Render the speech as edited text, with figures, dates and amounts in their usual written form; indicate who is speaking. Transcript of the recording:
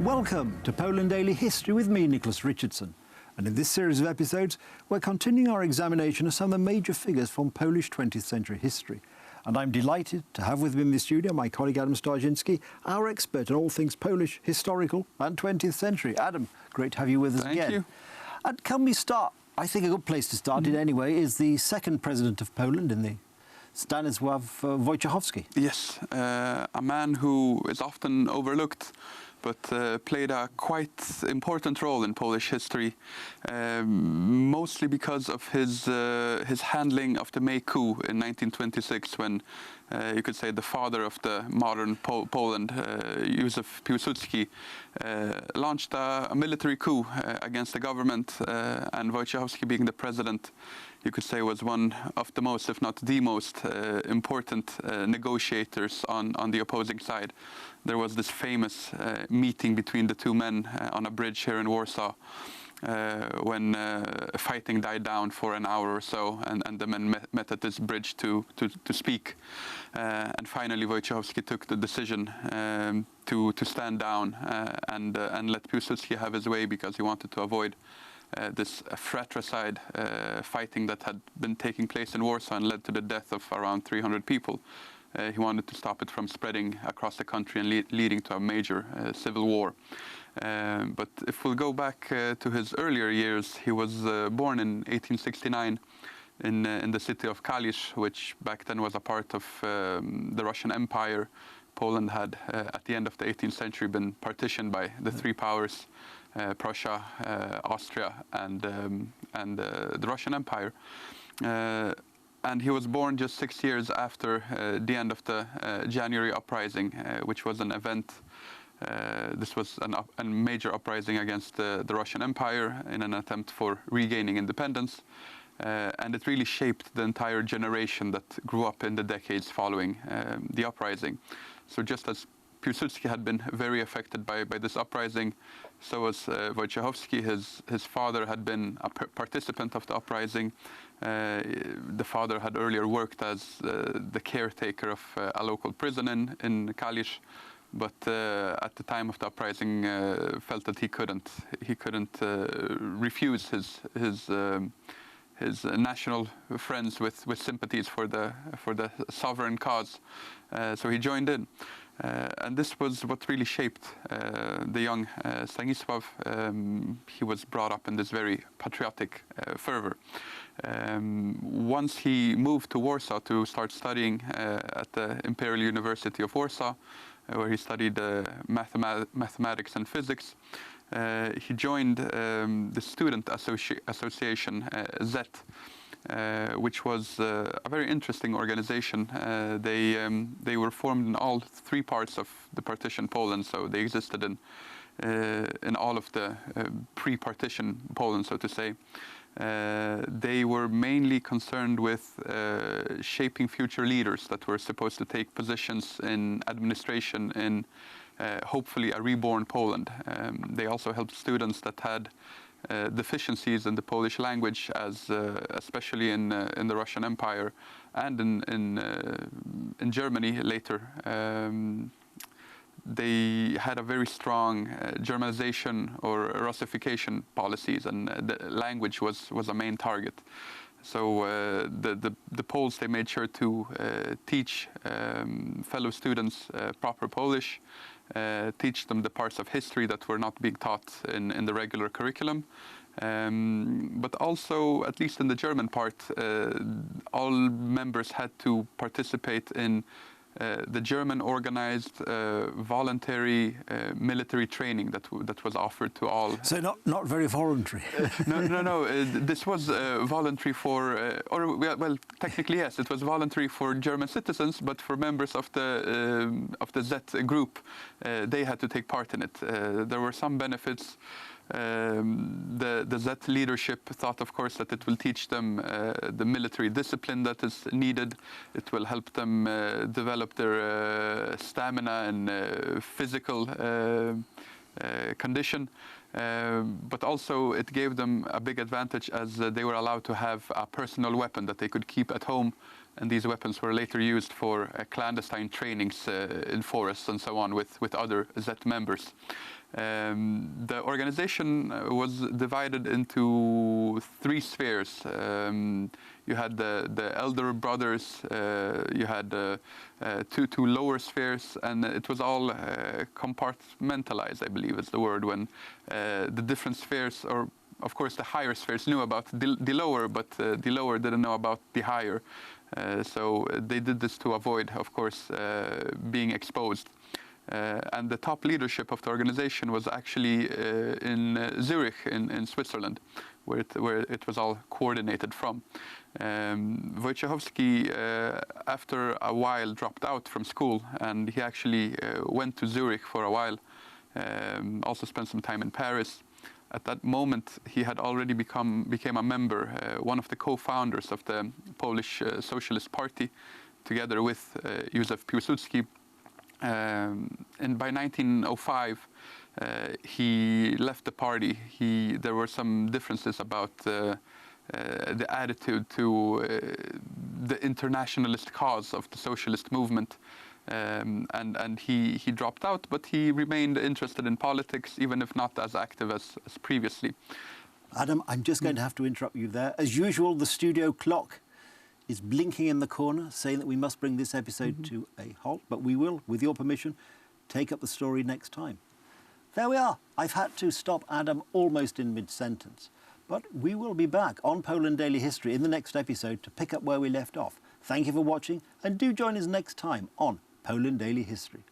Speaker 1: Welcome to Poland Daily History with me, Nicholas Richardson. And in this series of episodes, we're continuing our examination of some of the major figures from Polish 20th century history. And I'm delighted to have with me in the studio my colleague Adam Starzyński, our expert on all things Polish, historical and 20th century. Adam, great to have you with us again.
Speaker 2: Thank you.
Speaker 1: And can we start? I think a good place to start it anyway is the second president of Poland in the Stanisław Wojciechowski.
Speaker 2: Yes, a man who is often overlooked, but played a quite important role in Polish history, mostly because of his handling of the May coup in 1926, when you could say the father of the modern Poland, Józef Piłsudski, launched a military coup against the government, and Wojciechowski, being the president, you could say was one of the most, if not the most, important negotiators on the opposing side. There was this famous meeting between the two men on a bridge here in Warsaw, when fighting died down for an hour or so, and the men met at this bridge to speak. And finally Wojciechowski took the decision to stand down and let Piłsudski have his way, because he wanted to avoid this fratricide fighting that had been taking place in Warsaw and led to the death of around 300 people. He wanted to stop it from spreading across the country and leading to a major civil war. But if we'll go back to his earlier years, he was born in 1869 in the city of Kalisz, which back then was a part of the Russian Empire. Poland had, at the end of the 18th century, been partitioned by the three powers, Prussia, Austria, and the Russian Empire. And he was born just 6 years after the end of the January uprising, which was an event. This was a major uprising against the Russian Empire in an attempt for regaining independence. And it really shaped the entire generation that grew up in the decades following the uprising. So just as Piłsudski had been very affected by this uprising, so was Wojciechowski. His father had been a participant of the uprising. The father had earlier worked as the caretaker of a local prison in Kalisz, but at the time of the uprising felt that he couldn't refuse his national friends with sympathies for the sovereign cause. So he joined in. And this was what really shaped the young Stanisław. He was brought up in this very patriotic fervor. Once he moved to Warsaw to start studying at the Imperial University of Warsaw, where he studied mathematics and physics, he joined the student association, Z, which was a very interesting organization. They were formed in all three parts of the partition Poland, so they existed in all of the pre-partition Poland, so to say. They were mainly concerned with shaping future leaders that were supposed to take positions in administration in hopefully a reborn Poland. They also helped students that had deficiencies in the Polish language, as especially in the Russian Empire and in Germany later. They had a very strong Germanization or Russification policies, and the language was a main target. So the Poles, they made sure to teach fellow students proper Polish, teach them the parts of history that were not being taught in the regular curriculum. But also, at least in the German part, all members had to participate in the German organized voluntary military training that was offered to all.
Speaker 1: So not very voluntary.
Speaker 2: No. This was voluntary for, well, technically yes, it was voluntary for German citizens, but for members of the Z group, they had to take part in it. There were some benefits. The Z leadership thought, of course, that it will teach them the military discipline that is needed. It will help them develop their stamina and physical condition. But also it gave them a big advantage, as they were allowed to have a personal weapon that they could keep at home. And these weapons were later used for clandestine trainings in forests and so on with other Z members. The organization was divided into three spheres. You had the elder brothers, you had two lower spheres, and it was all compartmentalized, I believe is the word, when the different spheres, or of course the higher spheres knew about the lower, but the lower didn't know about the higher. So they did this to avoid, of course, being exposed. And the top leadership of the organization was actually in Zurich, in Switzerland, where it was all coordinated from. Wojciechowski, after a while, dropped out from school, and he actually went to Zurich for a while, also spent some time in Paris. At that moment, he had already became a member, one of the co-founders of the Polish Socialist Party, together with Józef Piłsudski. And by 1905, he left the party. There were some differences about the attitude to the internationalist cause of the socialist movement. And he dropped out, but he remained interested in politics, even if not as active as previously.
Speaker 1: Adam, I'm just going to have to interrupt you there. As usual, the studio clock is blinking in the corner, saying that we must bring this episode to a halt, but we will, with your permission, take up the story next time. There we are. I've had to stop Adam almost in mid-sentence, but we will be back on Poland Daily History in the next episode to pick up where we left off. Thank you for watching, and do join us next time on Poland Daily History.